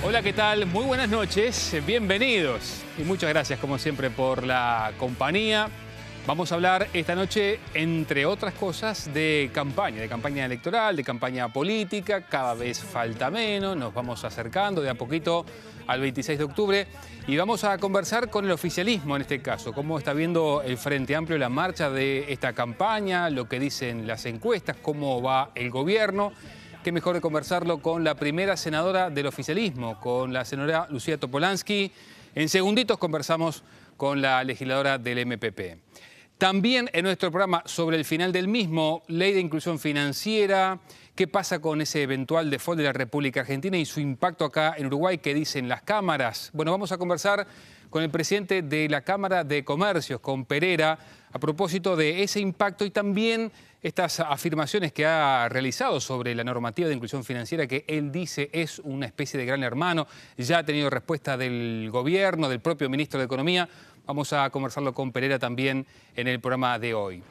Hola, ¿qué tal? Muy buenas noches, bienvenidos y muchas gracias como siempre por la compañía. Vamos a hablar esta noche, entre otras cosas, de campaña electoral, de campaña política. Cada vez falta menos, nos vamos acercando de a poquito al 26 de octubre y vamos a conversar con el oficialismo en este caso. Cómo está viendo el Frente Amplio la marcha de esta campaña, lo que dicen las encuestas, cómo va el gobierno. Qué mejor de conversarlo con la primera senadora del oficialismo, con la senadora Lucía Topolansky. En segunditos conversamos con la legisladora del MPP. También en nuestro programa sobre el final del mismo, ley de inclusión financiera, qué pasa con ese eventual default de la República Argentina y su impacto acá en Uruguay, qué dicen las cámaras. Bueno, vamos a conversar con el presidente de la Cámara de Comercios, con Pereira, a propósito de ese impacto y también estas afirmaciones que ha realizado sobre la normativa de inclusión financiera que él dice es una especie de gran hermano. Ya ha tenido respuesta del gobierno, del propio ministro de Economía. Vamos a conversarlo con Pereira también en el programa de hoy.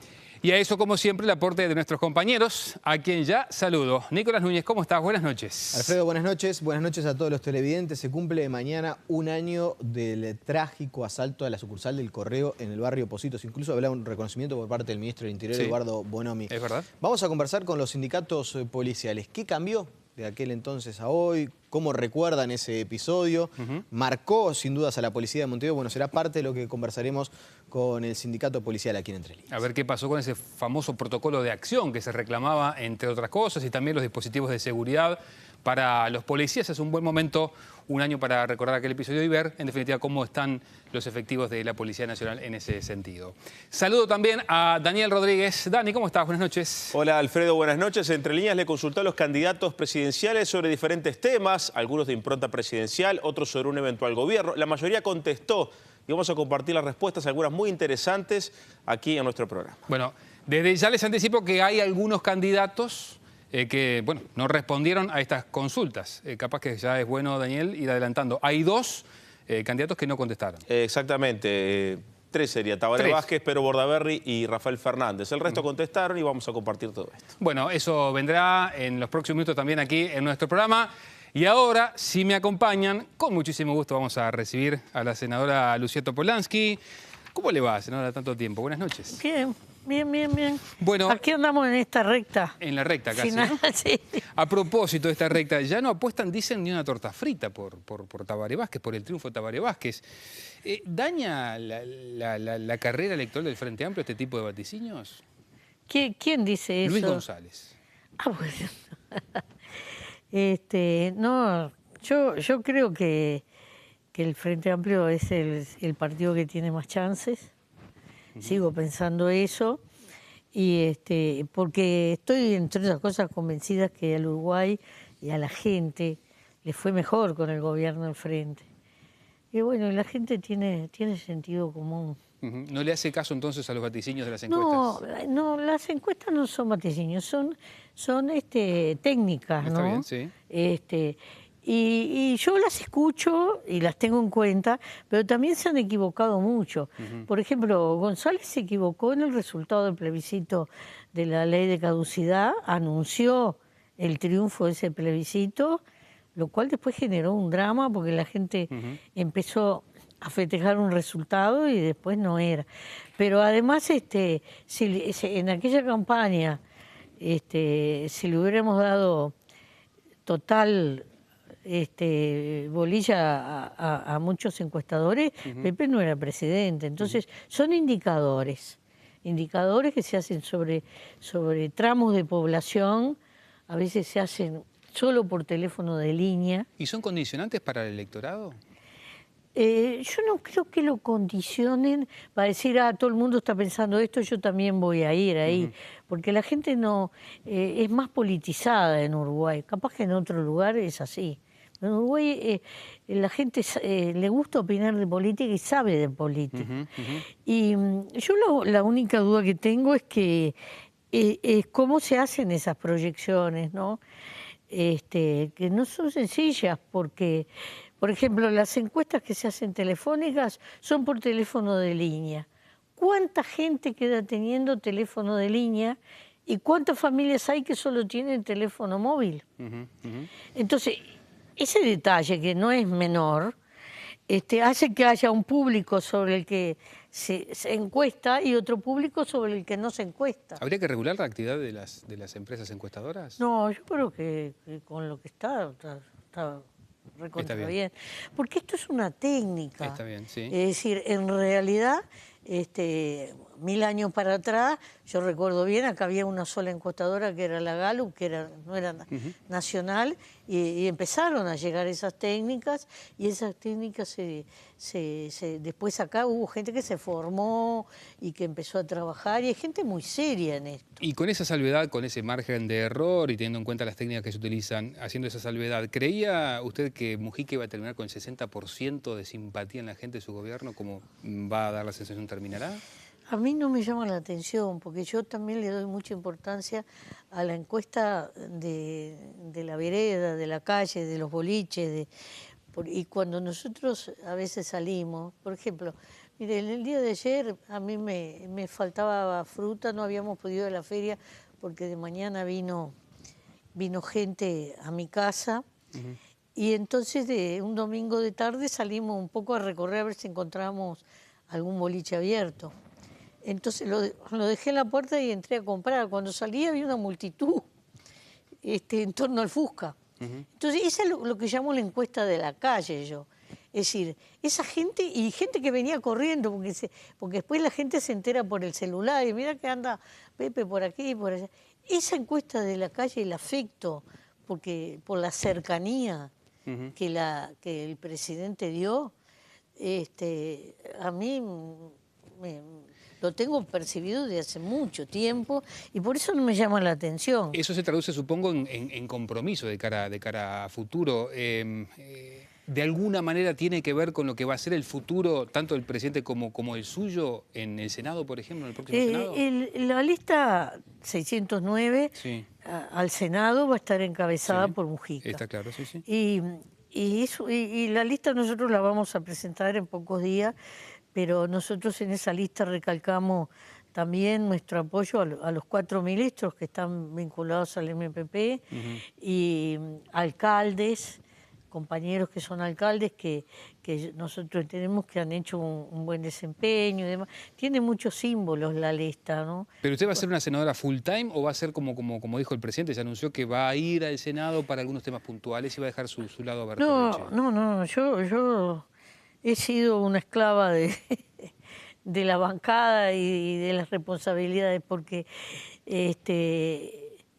Y a eso, como siempre, el aporte de nuestros compañeros, a quien ya saludo. Nicolás Núñez, ¿cómo estás? Buenas noches. Alfredo, buenas noches. Buenas noches a todos los televidentes. Se cumple mañana un año del trágico asalto a la sucursal del Correo en el barrio Pocitos. Incluso habrá un reconocimiento por parte del ministro del Interior, sí, Eduardo Bonomi. ¿Es verdad? Vamos a conversar con los sindicatos policiales. ¿Qué cambió de aquel entonces a hoy? ¿Cómo recuerdan ese episodio? Marcó sin dudas a la policía de Montevideo. Bueno, será parte de lo que conversaremos con el sindicato policial aquí en Entre Líneas. A ver qué pasó con ese famoso protocolo de acción que se reclamaba, entre otras cosas, y también los dispositivos de seguridad para los policías. Es un buen momento, un año para recordar aquel episodio y ver, en definitiva, cómo están los efectivos de la Policía Nacional en ese sentido. Saludo también a Daniel Rodríguez. Dani, ¿cómo estás? Buenas noches. Hola, Alfredo, buenas noches. Entre Líneas le consultó a los candidatos presidenciales sobre diferentes temas, algunos de impronta presidencial, otros sobre un eventual gobierno. La mayoría contestó y vamos a compartir las respuestas, algunas muy interesantes, aquí en nuestro programa. Bueno, desde ya les anticipo que hay algunos candidatos que, bueno, no respondieron a estas consultas. Capaz que ya es bueno, Daniel, ir adelantando. Hay dos candidatos que no contestaron. Exactamente. Tres sería, Tabaré Vázquez, Pero Bordaberry y Rafael Fernández. El resto contestaron y vamos a compartir todo esto. Bueno, eso vendrá en los próximos minutos también aquí en nuestro programa. Y ahora, si me acompañan, con muchísimo gusto vamos a recibir a la senadora Lucía Topolansky. ¿Cómo le va, senadora, tanto tiempo? Buenas noches. Bien. Bien. Bueno, aquí andamos en esta recta. En la recta casi, final, ¿no? Sí. A propósito de esta recta, ya no apuestan, dicen, ni una torta frita por Tabaré Vázquez, por el triunfo de Tabaré Vázquez. ¿Daña la carrera electoral del Frente Amplio este tipo de vaticinios? ¿Quién dice eso? Luis González. Ah, bueno. No, yo creo que el Frente Amplio es el partido que tiene más chances. Sigo pensando eso, y porque estoy, entre otras cosas, convencida que al Uruguay y a la gente le fue mejor con el gobierno al frente. Y bueno, la gente tiene sentido común. ¿No le hace caso entonces a los vaticinios de las encuestas? No, las encuestas no son vaticinios, son técnicas, Está ¿no? bien, sí. Y yo las escucho y las tengo en cuenta, pero también se han equivocado mucho. Por ejemplo, González se equivocó en el resultado del plebiscito de la ley de caducidad, anunció el triunfo de ese plebiscito, lo cual después generó un drama porque la gente empezó a festejar un resultado y después no era. Pero además, si en aquella campaña, si le hubiéramos dado total bolilla a muchos encuestadores, Pepe no era presidente. Entonces, son indicadores que se hacen sobre tramos de población, a veces se hacen solo por teléfono de línea. ¿Y son condicionantes para el electorado? Yo no creo que lo condicionen para decir, todo el mundo está pensando esto, yo también voy a ir ahí. Porque la gente no es más politizada en Uruguay. Capaz que en otro lugar es así. En Uruguay la gente le gusta opinar de política y sabe de política. Y yo la única duda que tengo es que cómo se hacen esas proyecciones, ¿no? Que no son sencillas porque, por ejemplo, las encuestas que se hacen telefónicas son por teléfono de línea. ¿Cuánta gente queda teniendo teléfono de línea y cuántas familias hay que solo tienen teléfono móvil? Entonces, ese detalle, que no es menor, hace que haya un público sobre el que se encuesta y otro público sobre el que no se encuesta. ¿Habría que regular la actividad de las empresas encuestadoras? No, yo creo que con lo que está recontra bien. Porque esto es una técnica. Está bien, sí. Es decir, en realidad, 1000 años para atrás, yo recuerdo bien, acá había una sola encuestadora que era la Gallup, que no era nacional, y empezaron a llegar esas técnicas, y esas técnicas después acá hubo gente que se formó y que empezó a trabajar, y hay gente muy seria en esto. Y con esa salvedad, con ese margen de error y teniendo en cuenta las técnicas que se utilizan, haciendo esa salvedad, ¿creía usted que Mujica iba a terminar con el 60% de simpatía en la gente de su gobierno, como va a dar la sensación terminará? A mí no me llama la atención, porque yo también le doy mucha importancia a la encuesta de la vereda, de la calle, de los boliches. Y cuando nosotros a veces salimos, por ejemplo, mire, el día de ayer a mí me faltaba fruta, no habíamos podido ir a la feria porque de mañana vino gente a mi casa. Y entonces un domingo de tarde salimos un poco a recorrer a ver si encontramos algún boliche abierto. Entonces lo dejé en la puerta y entré a comprar. Cuando salí había una multitud en torno al Fusca. Entonces esa es lo que llamo la encuesta de la calle yo. Es decir, esa gente y gente que venía corriendo, porque después la gente se entera por el celular y mira que anda Pepe por aquí y por allá. Esa encuesta de la calle, el afecto, por la cercanía que el presidente dio, a mí lo tengo percibido desde hace mucho tiempo y por eso no me llama la atención. Eso se traduce, supongo, en compromiso de cara a futuro. ¿De alguna manera tiene que ver con lo que va a ser el futuro, tanto del presidente como el suyo, en el Senado, por ejemplo, en el próximo Senado? La lista 609 al Senado va a estar encabezada por Mujica. Está claro, sí, sí. Y la lista nosotros la vamos a presentar en pocos días, pero nosotros en esa lista recalcamos también nuestro apoyo a los 4 ministros que están vinculados al MPP y alcaldes, compañeros que son alcaldes que nosotros entendemos que han hecho un buen desempeño y demás. Tiene muchos símbolos la lista, ¿no? ¿Pero usted va a ser una senadora full time o va a ser como dijo el presidente, se anunció que va a ir al Senado para algunos temas puntuales y va a dejar su lado abierto? No, yo he sido una esclava de la bancada y de las responsabilidades porque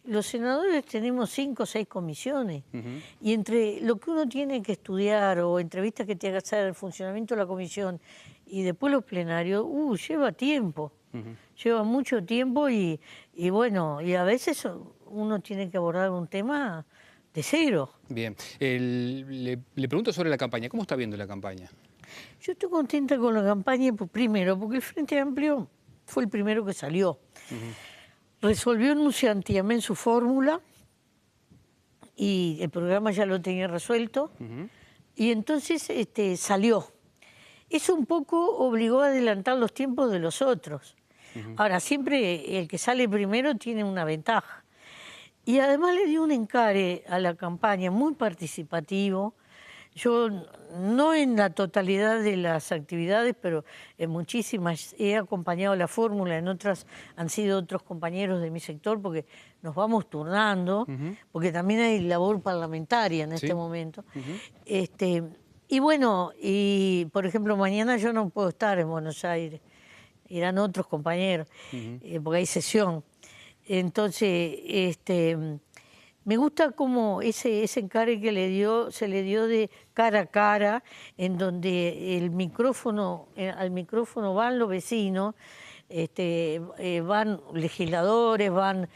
los senadores tenemos 5 o 6 comisiones y entre lo que uno tiene que estudiar o entrevistas que tiene que hacer, el funcionamiento de la comisión y después los plenarios, lleva tiempo, lleva mucho tiempo y bueno, y a veces uno tiene que abordar un tema de cero. Bien, le pregunto sobre la campaña, ¿cómo está viendo la campaña? Yo estoy contenta con la campaña, primero, porque el Frente Amplio fue el primero que salió. Resolvió en su fórmula y el programa ya lo tenía resuelto y entonces salió. Eso un poco obligó a adelantar los tiempos de los otros. Ahora, siempre el que sale primero tiene una ventaja. Y además le dio un encare a la campaña muy participativo. Yo no en la totalidad de las actividades, pero en muchísimas he acompañado la fórmula, en otras han sido otros compañeros de mi sector, porque nos vamos turnando, porque también hay labor parlamentaria en este momento. Y bueno, por ejemplo, mañana yo no puedo estar en Buenos Aires, irán otros compañeros, porque hay sesión. Entonces, me gusta como ese encare que se le dio de cara a cara, en donde al micrófono van los vecinos, van legisladores, van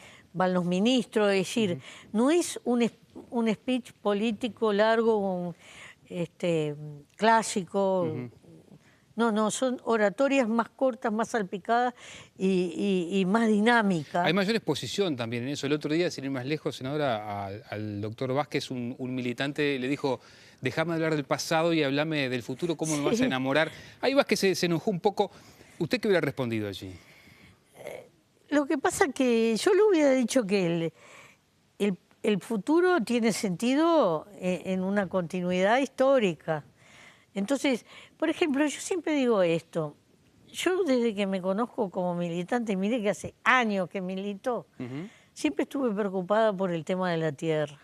los ministros, es decir, no es un speech político largo, clásico. No, son oratorias más cortas, más salpicadas y más dinámicas. Hay mayor exposición también en eso. El otro día, sin ir más lejos, senadora, al doctor Vázquez, un militante, le dijo, déjame hablar del pasado y hablame del futuro, ¿cómo me vas a enamorar? Ahí Vázquez se enojó un poco. ¿Usted qué hubiera respondido allí? Lo que pasa que yo le hubiera dicho que el futuro tiene sentido en una continuidad histórica. Entonces, por ejemplo, yo siempre digo esto. Yo desde que me conozco como militante, mire que hace años que milito, siempre estuve preocupada por el tema de la tierra,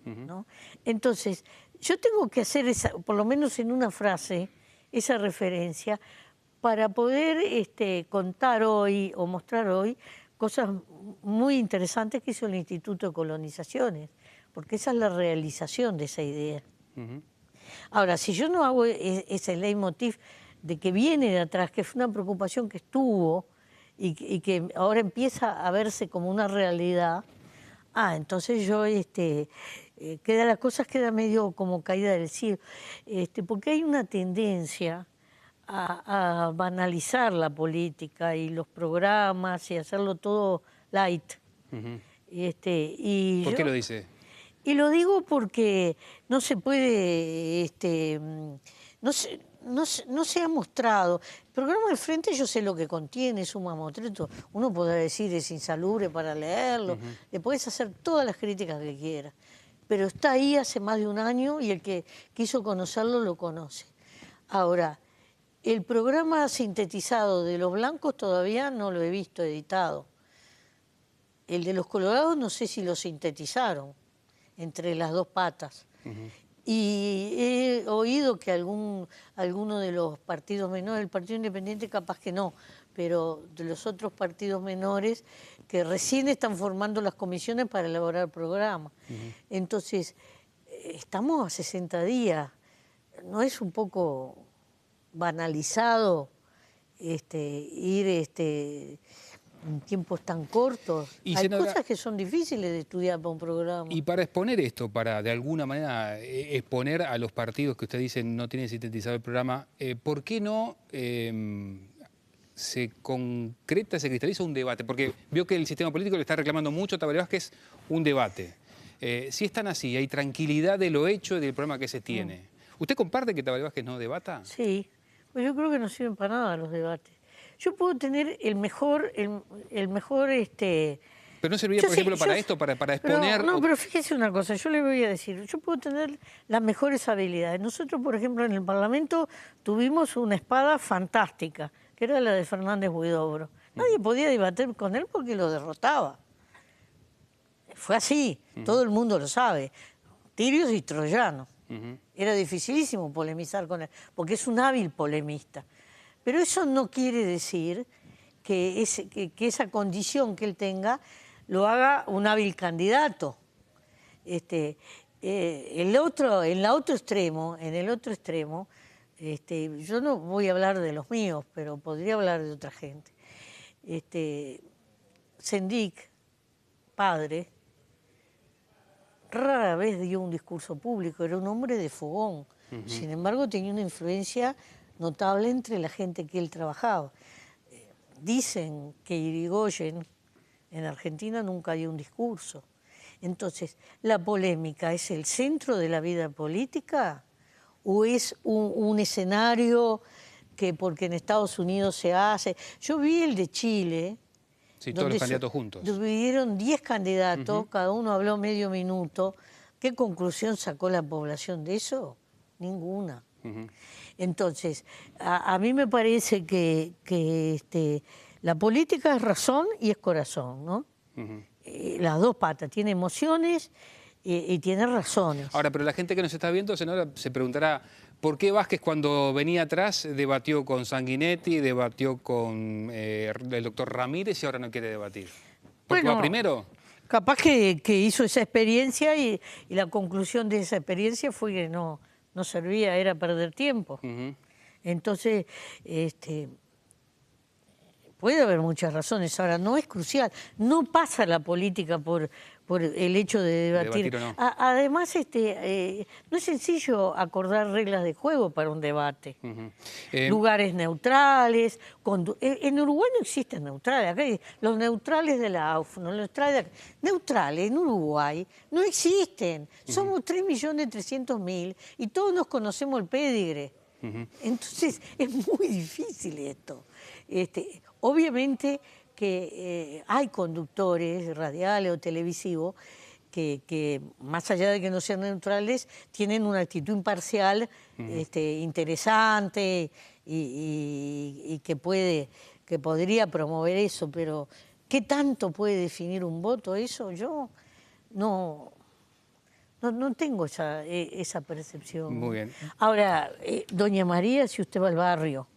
¿no? Entonces, yo tengo que hacer esa, por lo menos en una frase, esa referencia para poder contar hoy o mostrar hoy cosas muy interesantes que hizo el Instituto de Colonizaciones, porque esa es la realización de esa idea. Ahora, si yo no hago ese leitmotiv de que viene de atrás, que fue una preocupación que estuvo y que ahora empieza a verse como una realidad, entonces yo, las cosas quedan medio como caída del cielo, porque hay una tendencia a banalizar la política y los programas y hacerlo todo light. ¿Por qué lo dice? Y lo digo porque no se puede, no se ha mostrado. El programa del Frente yo sé lo que contiene, es un mamotreto. Uno podrá decir es insalubre para leerlo, le podés hacer todas las críticas que quieras, pero está ahí hace más de un año y el que quiso conocerlo lo conoce. Ahora, el programa sintetizado de los blancos todavía no lo he visto editado. El de los colorados no sé si lo sintetizaron entre las dos patas. Y he oído que alguno de los partidos menores, el Partido Independiente capaz que no, pero de los otros partidos menores que recién están formando las comisiones para elaborar el programa. Entonces, estamos a 60 días. ¿No es un poco banalizado ir en tiempos tan cortos? Hay cosas que son difíciles de estudiar para un programa. Y para exponer esto, para de alguna manera exponer a los partidos que usted dice no tienen sintetizado el programa, ¿por qué no se concreta, se cristaliza un debate? Porque veo que el sistema político le está reclamando mucho a Tabaré Vázquez un debate. Si es tan así, hay tranquilidad de lo hecho y del programa que se tiene. ¿Usted comparte que Tabaré Vázquez no debata? Sí, pues yo creo que no sirven para nada los debates. Yo puedo tener el mejor Pero no serviría, por ejemplo, para esto, para exponer... Pero fíjese una cosa, yo le voy a decir, yo puedo tener las mejores habilidades. Nosotros, por ejemplo, en el Parlamento tuvimos una espada fantástica, que era la de Fernández Huidobro. Nadie podía debatir con él porque lo derrotaba. Fue así, todo el mundo lo sabe. Tirios y troyanos. Era dificilísimo polemizar con él, porque es un hábil polemista. Pero eso no quiere decir que esa condición que él tenga lo haga un hábil candidato. En el otro extremo, yo no voy a hablar de los míos, pero podría hablar de otra gente. Sendik, padre, rara vez dio un discurso público, era un hombre de fogón. Sin embargo, tenía una influencia notable entre la gente que él trabajaba. Dicen que Irigoyen en Argentina nunca dio un discurso. Entonces, ¿la polémica es el centro de la vida política o es un escenario que porque en Estados Unidos se hace? Yo vi el de Chile. Sí, todos los candidatos juntos. Dividieron 10 candidatos, cada uno habló medio minuto. ¿Qué conclusión sacó la población de eso? Ninguna. Entonces, a mí me parece que la política es razón y es corazón, ¿no? Las dos patas, tiene emociones y tiene razones. Ahora, pero la gente que nos está viendo, senadora, se preguntará, ¿por qué Vázquez cuando venía atrás debatió con Sanguinetti, debatió con el doctor Ramírez y ahora no quiere debatir? ¿Porque va primero? Capaz que hizo esa experiencia y la conclusión de esa experiencia fue que no servía, era perder tiempo. Entonces, puede haber muchas razones. Ahora, no es crucial. No pasa la política por el hecho de debatir. No. Además, no es sencillo acordar reglas de juego para un debate. Lugares neutrales. En Uruguay no existen neutrales. Acá hay los neutrales de la AUF, neutrales en Uruguay no existen. Somos 3.300.000 y todos nos conocemos el pédigre. Entonces, es muy difícil esto. Obviamente que hay conductores radiales o televisivos que más allá de que no sean neutrales, tienen una actitud imparcial, interesante y que podría promover eso, pero ¿qué tanto puede definir un voto eso? Yo no tengo esa percepción. Muy bien. Ahora, doña María, si usted va al barrio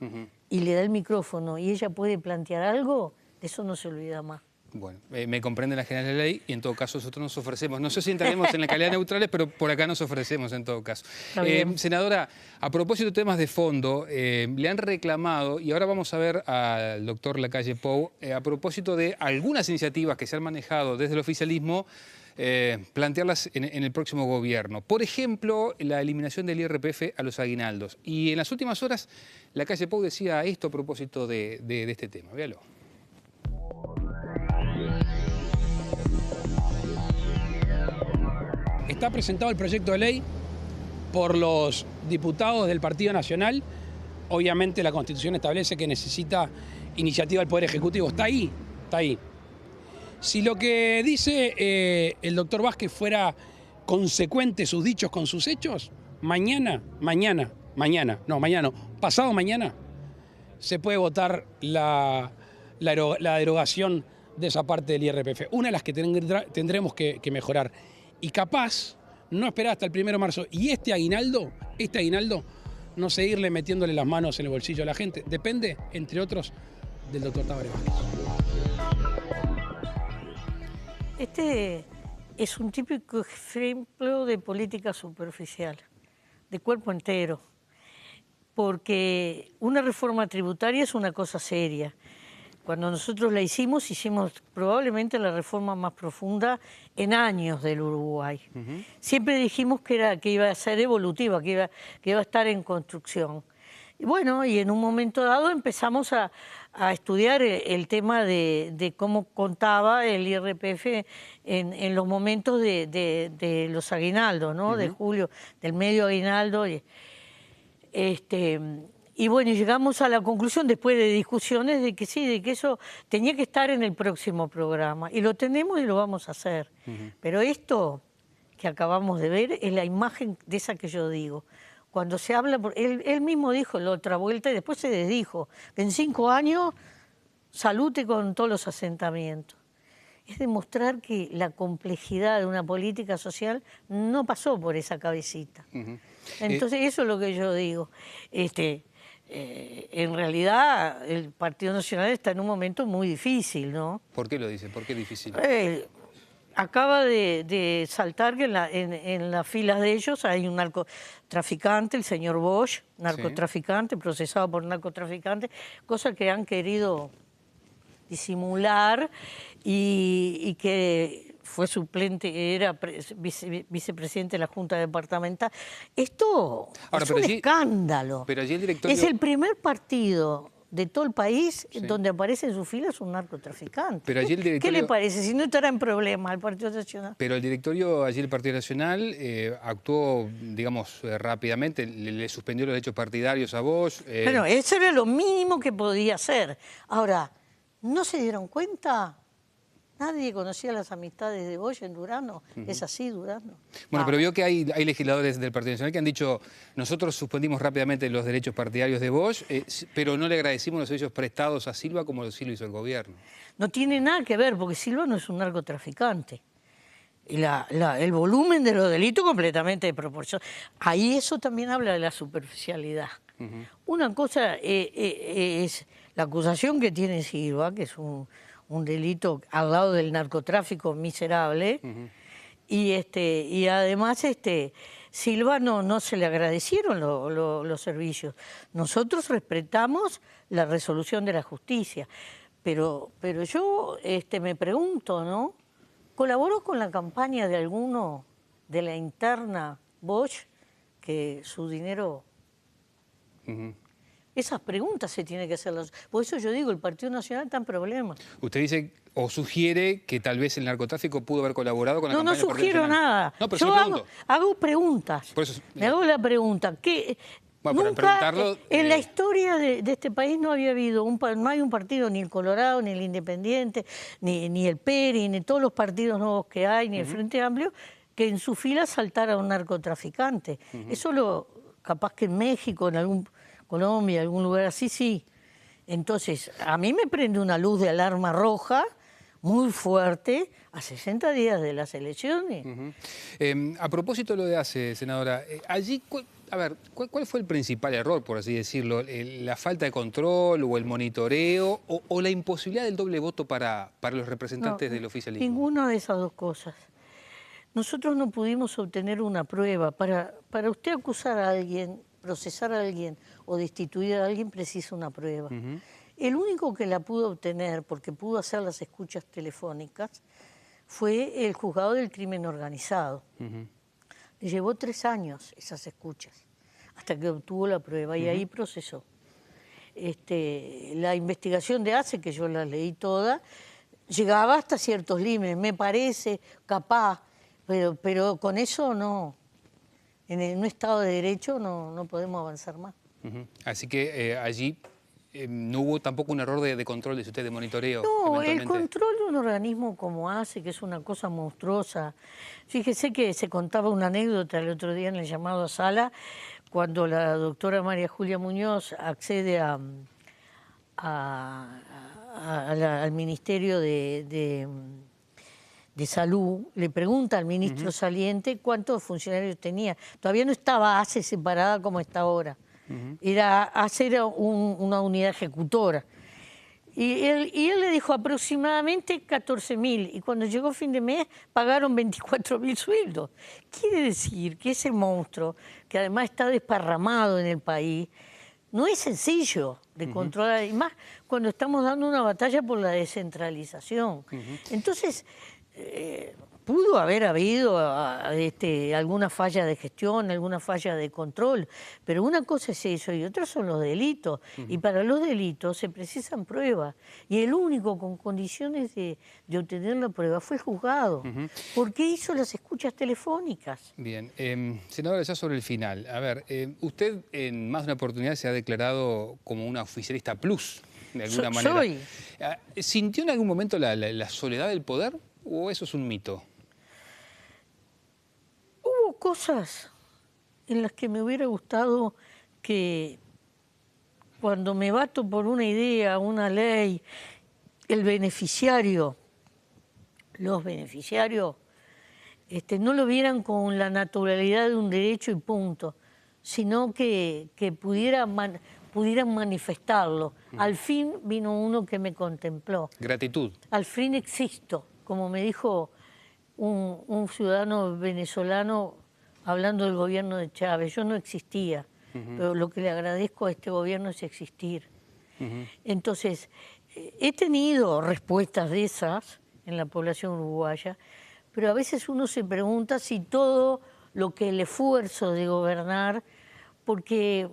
y le da el micrófono y ella puede plantear algo, de eso no se olvida más. Bueno, me comprende la general ley y en todo caso nosotros nos ofrecemos, no sé si entraremos en la calidad neutrales, pero por acá nos ofrecemos en todo caso. Senadora, a propósito de temas de fondo, le han reclamado, y ahora vamos a ver al doctor Lacalle Pou, a propósito de algunas iniciativas que se han manejado desde el oficialismo, plantearlas en el próximo gobierno. Por ejemplo, la eliminación del IRPF a los aguinaldos. Y en las últimas horas, Lacalle Pou decía esto a propósito de este tema. Véalo. Está presentado el proyecto de ley por los diputados del Partido Nacional. Obviamente la Constitución establece que necesita iniciativa del Poder Ejecutivo. Está ahí, está ahí. Si lo que dice el doctor Vázquez fuera consecuente sus dichos con sus hechos, pasado mañana, se puede votar la derogación de esa parte del IRPF. Una de las que tendremos que mejorar. Y capaz, no esperar hasta el 1 de marzo. Y este aguinaldo, no seguirle metiéndole las manos en el bolsillo a la gente. Depende, entre otros, del doctor Tabaré Vázquez. Este es un típico ejemplo de política superficial, de cuerpo entero. Porque una reforma tributaria es una cosa seria. Cuando nosotros la hicimos probablemente la reforma más profunda en años del Uruguay. Siempre dijimos que iba a ser evolutiva, que iba a estar en construcción. Y bueno, y en un momento dado empezamos a estudiar el tema de cómo contaba el IRPF en los momentos de los aguinaldos, ¿no? De julio, del medio aguinaldo. Y bueno, llegamos a la conclusión, después de discusiones, de que sí, de que eso tenía que estar en el próximo programa. Y lo tenemos y lo vamos a hacer. Pero esto que acabamos de ver es la imagen de esa que yo digo. Cuando se habla, él mismo dijo la otra vuelta y después se desdijo, que en 5 años salute con todos los asentamientos. Es demostrar que la complejidad de una política social no pasó por esa cabecita. Entonces, eso es lo que yo digo. En realidad, el Partido Nacional está en un momento muy difícil, ¿no? ¿Por qué lo dice? ¿Por qué difícil? Acaba de saltar que en las filas de ellos hay un narcotraficante, el señor Bosch, narcotraficante, procesado por narcotraficante, cosa que han querido disimular y que fue suplente, era vicepresidente de la Junta Departamental. Esto es un escándalo. Pero allí el directorio... Es el primer partido de todo el país donde aparece en sus filas un narcotraficante. Pero allí el directorio... ¿Qué le parece? Si no estará en problema el Partido Nacional. Pero el directorio, allí el Partido Nacional, actuó, digamos, rápidamente, le suspendió los derechos partidarios a vos. Bueno, eso era lo mínimo que podía hacer. Ahora, ¿no se dieron cuenta? Nadie conocía las amistades de Bosch en Durano. Es así, Durano. Bueno, pero vio que hay legisladores del Partido Nacional que han dicho, nosotros suspendimos rápidamente los derechos partidarios de Bosch, pero no le agradecimos los servicios prestados a Silva como sí lo hizo el gobierno. No tiene nada que ver, porque Silva no es un narcotraficante. El volumen de los delitos completamente desproporcionado. Ahí eso también habla de la superficialidad. Una cosa es la acusación que tiene Silva, que es un delito al lado del narcotráfico miserable, y además Silva no se le agradecieron los servicios. Nosotros respetamos la resolución de la justicia, pero yo me pregunto, ¿no? ¿Colaboró con la campaña de alguno de la interna Bosch que su dinero... Esas preguntas se tienen que hacer. Por eso yo digo, el Partido Nacional está en problemas. Usted dice o sugiere que tal vez el narcotráfico pudo haber colaborado con la campaña del Partido Nacional. No sugiero nada. No, pero yo hago preguntas. Por eso, me hago la pregunta, Bueno, pero Nunca preguntarlo... en la historia de este país no había habido, no hay un partido, ni el Colorado, ni el Independiente, ni el PERI, ni todos los partidos nuevos que hay, ni el Frente Amplio, que en su fila saltara un narcotraficante. Eso capaz que en México, en algún Colombia, algún lugar así, sí. Entonces, a mí me prende una luz de alarma roja muy fuerte a 60 días de las elecciones. A propósito de lo de ACE, senadora, allí, a ver, ¿cuál fue el principal error, por así decirlo? ¿La falta de control o el monitoreo o la imposibilidad del doble voto para los representantes del oficialismo? Ninguna de esas dos cosas. Nosotros no pudimos obtener una prueba. Para usted acusar a alguien, procesar a alguien o destituir a alguien precisa una prueba. El único que la pudo obtener, porque pudo hacer las escuchas telefónicas, fue el juzgado del crimen organizado. Le llevó 3 años esas escuchas, hasta que obtuvo la prueba y ahí procesó. La investigación de ACE, que yo la leí toda, llegaba hasta ciertos límites, me parece, capaz, pero con eso no. En un Estado de Derecho no podemos avanzar más. Así que allí no hubo tampoco un error de control, de usted, de monitoreo. No, el control de un organismo como ACE, que es una cosa monstruosa. Fíjese que se contaba una anécdota el otro día en el llamado a sala, cuando la doctora María Julia Muñoz accede al Ministerio de Salud, le pregunta al ministro saliente cuántos funcionarios tenía. Todavía no estaba ACE separada como está ahora. ACE era una unidad ejecutora. Y él le dijo aproximadamente 14.000. Y cuando llegó fin de mes pagaron 24.000 sueldos. Quiere decir que ese monstruo, que además está desparramado en el país, no es sencillo de controlar. Y más cuando estamos dando una batalla por la descentralización. Entonces... pudo haber habido alguna falla de gestión, alguna falla de control, pero una cosa es eso y otra son los delitos. Y para los delitos se precisan pruebas. Y el único con condiciones de obtener la prueba fue el juzgado, porque hizo las escuchas telefónicas. Bien, senadora, ya sobre el final. A ver, usted en más de una oportunidad se ha declarado como una oficialista plus, de alguna manera. Soy. ¿Sintió en algún momento la soledad del poder o eso es un mito? Hubo cosas en las que me hubiera gustado que cuando me bato por una idea, una ley, los beneficiarios no lo vieran con la naturalidad de un derecho y punto, sino que pudieran manifestarlo. Al fin vino uno que me contempló. Gratitud. Al fin existo, como me dijo un ciudadano venezolano hablando del gobierno de Chávez. Yo no existía, pero lo que le agradezco a este gobierno es existir. Entonces, he tenido respuestas de esas en la población uruguaya, pero a veces uno se pregunta si todo lo que el esfuerzo de gobernar, porque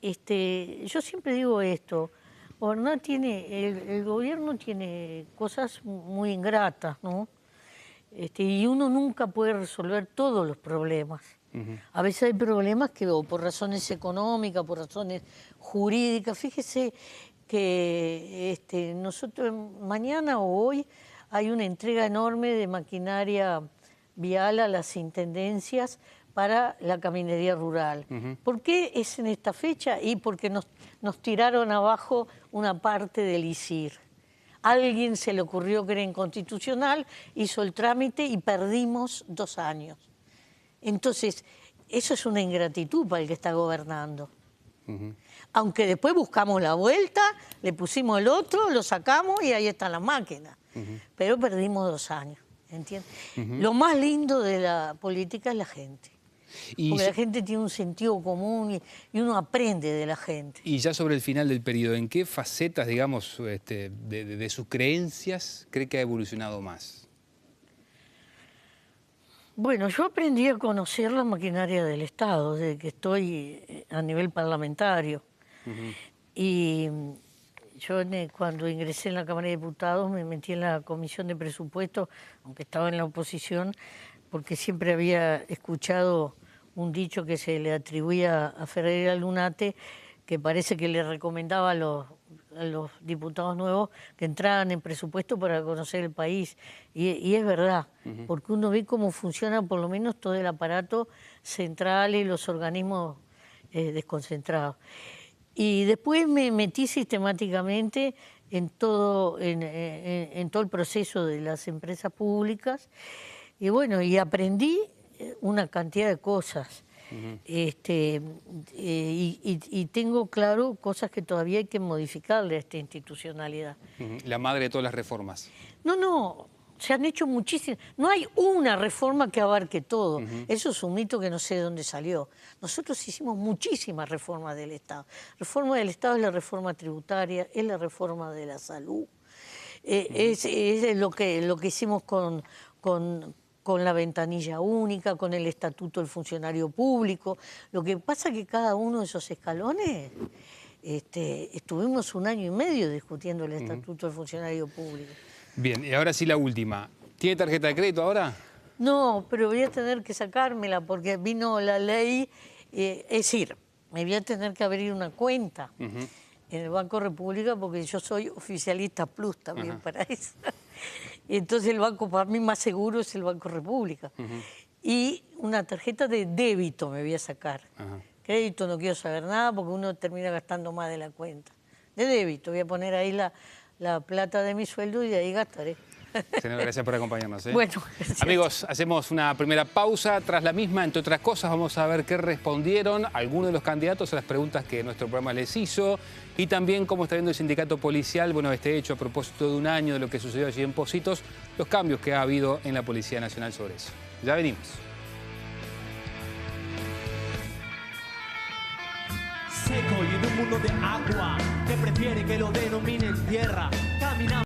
yo siempre digo esto, gobernar el gobierno tiene cosas muy ingratas, ¿no? Y uno nunca puede resolver todos los problemas. A veces hay problemas que o por razones económicas, por razones jurídicas. Fíjese que nosotros mañana o hoy hay una entrega enorme de maquinaria vial a las intendencias para la caminería rural. ¿Por qué es en esta fecha? Y porque nos tiraron abajo una parte del ISIR. Alguien se le ocurrió que era inconstitucional, hizo el trámite y perdimos 2 años. Entonces, eso es una ingratitud para el que está gobernando. Aunque después buscamos la vuelta, le pusimos el otro, lo sacamos y ahí están las máquinas. Pero perdimos 2 años, ¿entiendes? Lo más lindo de la política es la gente. Porque la gente tiene un sentido común y uno aprende de la gente. Y ya sobre el final del periodo, ¿en qué facetas, digamos, de sus creencias cree que ha evolucionado más? Bueno, yo aprendí a conocer la maquinaria del Estado desde que estoy a nivel parlamentario. Y yo cuando ingresé en la Cámara de Diputados me metí en la Comisión de Presupuestos, aunque estaba en la oposición, porque siempre había escuchado un dicho que se le atribuía a Ferreira Lunate, que parece que le recomendaba a los diputados nuevos que entraran en presupuesto para conocer el país. Y es verdad, porque uno ve cómo funciona por lo menos todo el aparato central y los organismos desconcentrados. Y después me metí sistemáticamente en todo el proceso de las empresas públicas y bueno, y aprendí una cantidad de cosas. Y tengo claro cosas que todavía hay que modificarle a esta institucionalidad. La madre de todas las reformas. No, se han hecho muchísimas. No hay una reforma que abarque todo. Eso es un mito que no sé de dónde salió. Nosotros hicimos muchísimas reformas del Estado. Reforma del Estado es la reforma tributaria, es la reforma de la salud, es lo que hicimos con la ventanilla única, con el Estatuto del Funcionario Público. Lo que pasa es que cada uno de esos escalones, estuvimos 1 año y medio discutiendo el Estatuto del Funcionario Público. Bien, y ahora sí la última. ¿Tiene tarjeta de crédito ahora? No, pero voy a tener que sacármela porque vino la ley, es decir, me voy a tener que abrir una cuenta en el Banco República porque yo soy oficialista plus también para eso. Entonces el banco para mí más seguro es el Banco República. Y una tarjeta de débito me voy a sacar. Crédito no quiero saber nada porque uno termina gastando más de la cuenta. De débito, voy a poner ahí la plata de mi sueldo y de ahí gastaré. Señor, gracias por acompañarnos. Bueno, gracias. Amigos, hacemos una primera pausa. Tras la misma, entre otras cosas, vamos a ver qué respondieron algunos de los candidatos a las preguntas que nuestro programa les hizo y también cómo está viendo el sindicato policial, bueno, este hecho a propósito de 1 año de lo que sucedió allí en Pocitos, los cambios que ha habido en la Policía Nacional sobre eso. Ya venimos. Seco y en un mundo de agua que prefiere que lo denominen tierra. Caminamos.